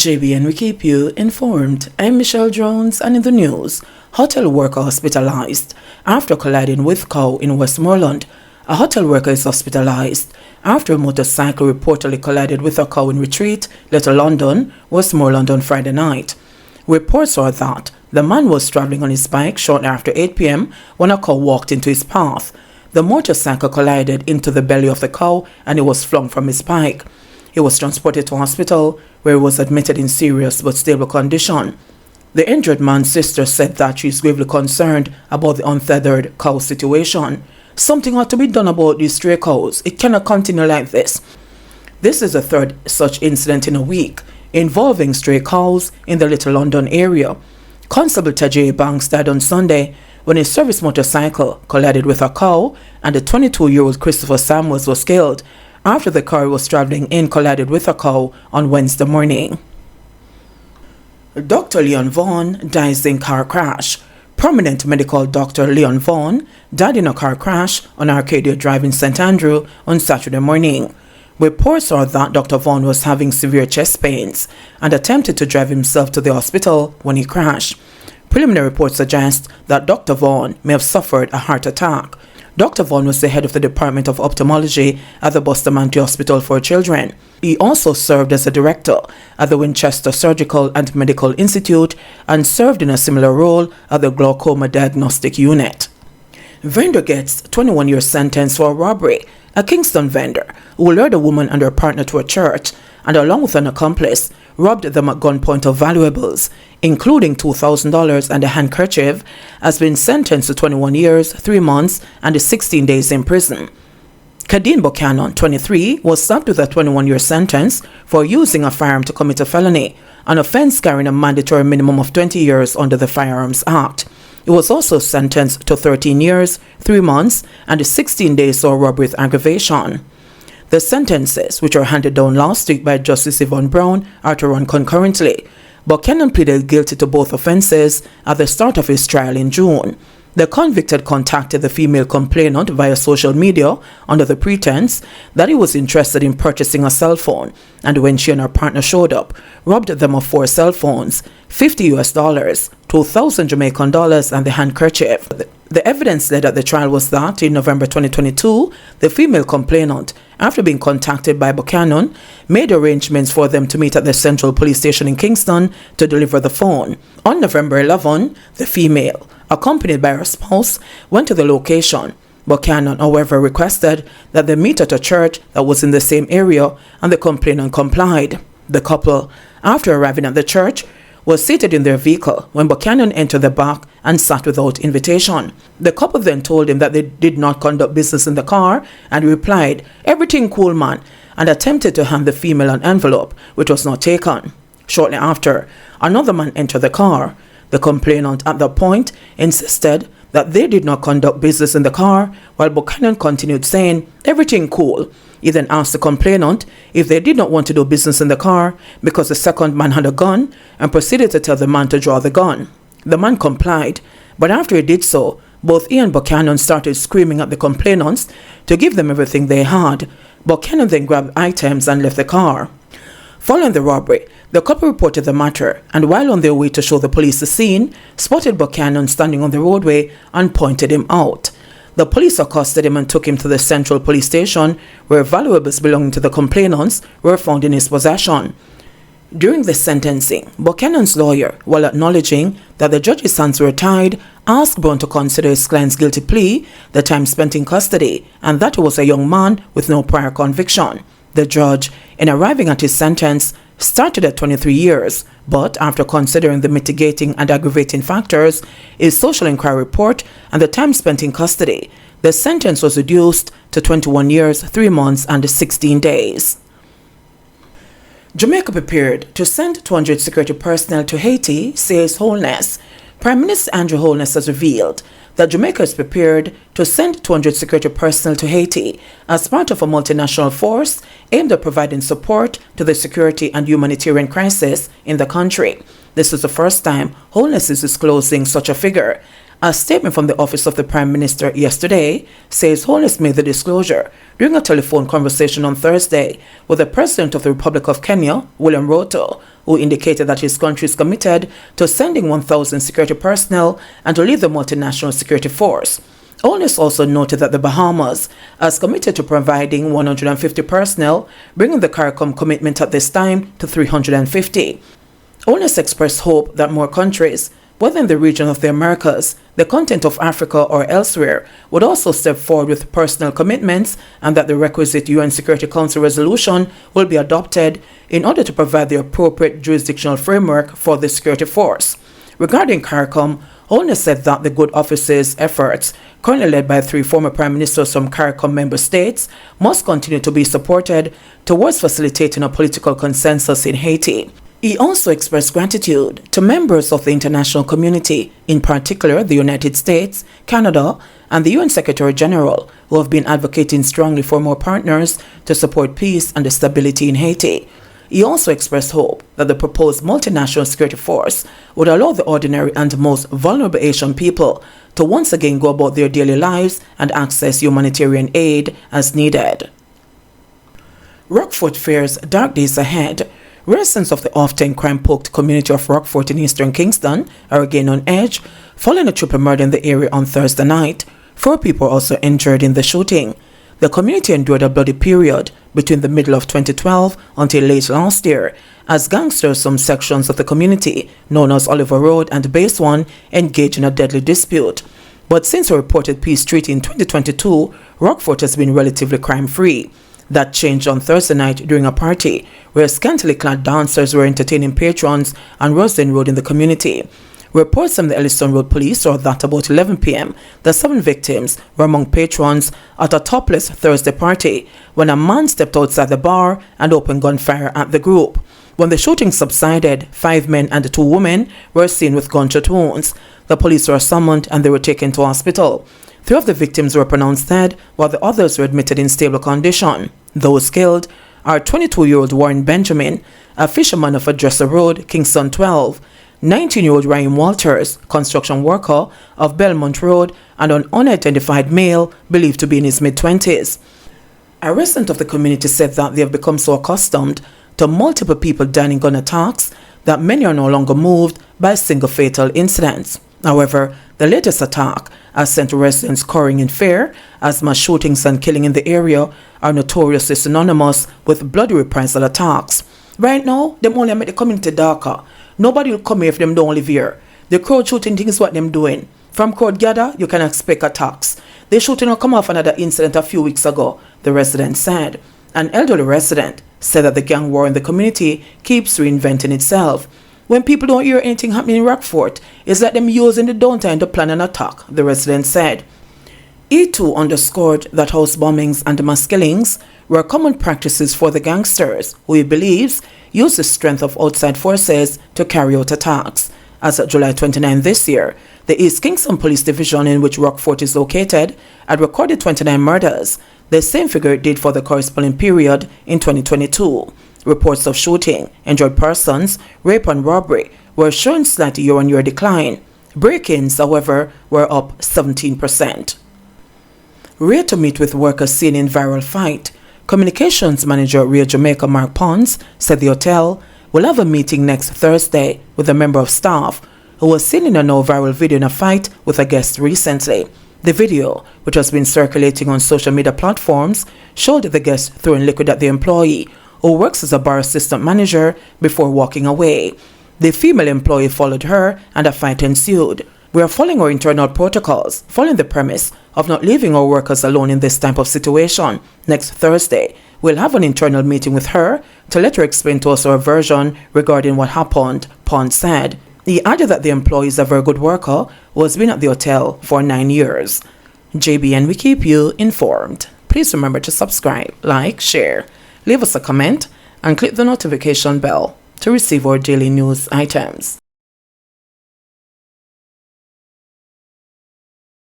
JBNN, we keep you informed. I'm Michelle Jones, and in the news, hotel worker hospitalized after colliding with cow in Westmoreland. A hotel worker is hospitalized after a motorcycle reportedly collided with a cow in Retreat, Little London, Westmoreland on Friday night. Reports are that the man was traveling on his bike shortly after 8 p.m. when a cow walked into his path. The motorcycle collided into the belly of the cow and he was flung from his bike. He was transported to hospital, where he was admitted in serious but stable condition. The injured man's sister said that she is gravely concerned about the untethered cow situation. Something ought to be done about these stray cows. It cannot continue like this. This is the third such incident in a week involving stray cows in the Little London area. Constable Tajay Banks died on Sunday when his service motorcycle collided with a cow, and the 22-year-old Christopher Samuels was killed after the car he was traveling in collided with a cow on Wednesday morning. Dr. Leon Vaughn dies in car crash. Prominent medical Dr. Leon Vaughn died in a car crash on Arcadia Drive in St. Andrew on Saturday morning. Reports are that Dr. Vaughn was having severe chest pains and attempted to drive himself to the hospital when he crashed. Preliminary reports suggest that Dr. Vaughn may have suffered a heart attack. Dr. Vaughn was the head of the Department of Ophthalmology at the Bustamante Hospital for Children. He also served as a director at the Winchester Surgical and Medical Institute and served in a similar role at the Glaucoma Diagnostic Unit. Vendor gets 21-year sentence for robbery. A Kingston vendor who lured a woman and her partner to a church and, along with an accomplice, robbed them at gunpoint of valuables, including $2,000 and a handkerchief, has been sentenced to 21 years, 3 months, and 16 days in prison. Kadeen Buchanan, 23, was served with a 21-year sentence for using a firearm to commit a felony, an offense carrying a mandatory minimum of 20 years under the Firearms Act. He was also sentenced to 13 years, 3 months, and 16 days for robbery with aggravation. The sentences, which were handed down last week by Justice Yvonne Brown, are to run concurrently. Buchanan pleaded guilty to both offenses at the start of his trial in June. The convicted contacted the female complainant via social media under the pretense that he was interested in purchasing a cell phone, and when she and her partner showed up, robbed them of 4 cell phones, $50, 2,000 Jamaican dollars, and the handkerchief. The evidence led at the trial was that in November 2022, the female complainant, after being contacted by Buchanan, made arrangements for them to meet at the Central Police Station in Kingston to deliver the phone. On November 11, the female, accompanied by her spouse, went to the location. Buchanan, however, requested that they meet at a church that was in the same area, and the complainant complied. The couple, after arriving at the church, was seated in their vehicle when Buchanan entered the back and sat without invitation. The couple then told him that they did not conduct business in the car, and he replied, "Everything cool, man," and attempted to hand the female an envelope, which was not taken. Shortly after, another man entered the car. The complainant at that point insisted that they did not conduct business in the car, while Buchanan continued saying, "Everything cool." He then asked the complainant if they did not want to do business in the car because the second man had a gun, and proceeded to tell the man to draw the gun. The man complied, but after he did so, both he and Buchanan started screaming at the complainants to give them everything they had. Buchanan then grabbed items and left the car. Following the robbery, the couple reported the matter, and while on their way to show the police the scene, spotted Buchanan standing on the roadway and pointed him out. The police accosted him and took him to the Central Police Station, where valuables belonging to the complainants were found in his possession. During the sentencing, Buchanan's lawyer, while acknowledging that the judge's hands were tied, asked Brown to consider his client's guilty plea, the time spent in custody, and that he was a young man with no prior conviction. The judge, in arriving at his sentence, started at 23 years, but after considering the mitigating and aggravating factors, his social inquiry report, and the time spent in custody, the sentence was reduced to 21 years, 3 months, and 16 days. Jamaica prepared to send 200 security personnel to Haiti, says Holness. Prime Minister Andrew Holness has revealed that Jamaica is prepared to send 200 security personnel to Haiti as part of a multinational force aimed at providing support to the security and humanitarian crisis in the country. This is the first time Holness is disclosing such a figure, A statement from the Office of the Prime Minister yesterday says Holness made the disclosure during a telephone conversation on Thursday with the President of the Republic of Kenya, William Ruto, who indicated that his country is committed to sending 1,000 security personnel and to lead the multinational security force. Holness also noted that the Bahamas has committed to providing 150 personnel, bringing the CARICOM commitment at this time to 350. Holness expressed hope that more countries, whether in the region of the Americas, the continent of Africa, or elsewhere, would also step forward with personal commitments, and that the requisite UN Security Council resolution will be adopted in order to provide the appropriate jurisdictional framework for the security force. Regarding CARICOM, Holness said that the Good Office's efforts, currently led by 3 former Prime Ministers from CARICOM member states, must continue to be supported towards facilitating a political consensus in Haiti. He also expressed gratitude to members of the international community, in particular the United States, Canada, and the UN Secretary General, who have been advocating strongly for more partners to support peace and stability in Haiti. He also expressed hope that the proposed multinational security force would allow the ordinary and most vulnerable Asian people to once again go about their daily lives and access humanitarian aid as needed. Rockfort fears dark days ahead. Residents of the often crime-poked community of Rockfort in eastern Kingston are again on edge following a triple murder in the area on Thursday night. 4 people were also injured in the shooting. The community endured a bloody period between the middle of 2012 until late last year as gangsters from sections of the community known as Oliver Road and Base 1 engaged in a deadly dispute. But since a reported peace treaty in 2022, Rockfort has been relatively crime-free. That changed on Thursday night during a party where scantily clad dancers were entertaining patrons on Rosedale Road in the community. Reports from the Elliston Road Police are that about 11 p.m., the 7 victims were among patrons at a topless Thursday party when a man stepped outside the bar and opened gunfire at the group. When the shooting subsided, 5 men and 2 women were seen with gunshot wounds. The police were summoned and they were taken to hospital. 3 of the victims were pronounced dead, while the others were admitted in stable condition. Those killed are 22-year-old Warren Benjamin, a fisherman of Dresser Road, Kingston 12, 19-year-old Ryan Walters, construction worker of Belmont Road, and an unidentified male believed to be in his mid-20s. A resident of the community said that they have become so accustomed to multiple people dying in gun attacks that many are no longer moved by single fatal incidents. However, the latest attack has sent residents cowering in fear as mass shootings and killing in the area are notoriously synonymous with bloody reprisal attacks. Right now, them only make the community darker. Nobody will come here if them don't live here. The crowd shooting thing is what them doing. From crowd gather, you can expect attacks. The shooting will come off another incident a few weeks ago, the resident said. An elderly resident said that the gang war in the community keeps reinventing itself. When people don't hear anything happening in Rockfort, it's like them using the downtime to plan an attack, the resident said. He too underscored that house bombings and mass killings were common practices for the gangsters, who he believes use the strength of outside forces to carry out attacks. As of July 29 this year, the East Kingston Police Division, in which Rockfort is located, had recorded 29 murders, the same figure it did for the corresponding period in 2022. Reports of shooting, injured persons, rape and robbery were showing slight year-on-year decline. Break-ins, however, were up 17%. Rear to meet with workers seen in viral fight, Communications Manager Rear Jamaica Mark Pons said the hotel will have a meeting next Thursday with a member of staff who was seen in a now viral video in a fight with a guest recently. The video, which has been circulating on social media platforms, showed the guest throwing liquid at the employee, who works as a bar assistant manager, before walking away. The female employee followed her and a fight ensued. We are following our internal protocols, following the premise of not leaving our workers alone in this type of situation. Next Thursday, we'll have an internal meeting with her to let her explain to us her version regarding what happened, Pond said. He added that the employee is a very good worker who has been at the hotel for 9 years. JBN, we keep you informed. Please remember to subscribe, like, share, leave us a comment, and click the notification bell to receive our daily news items.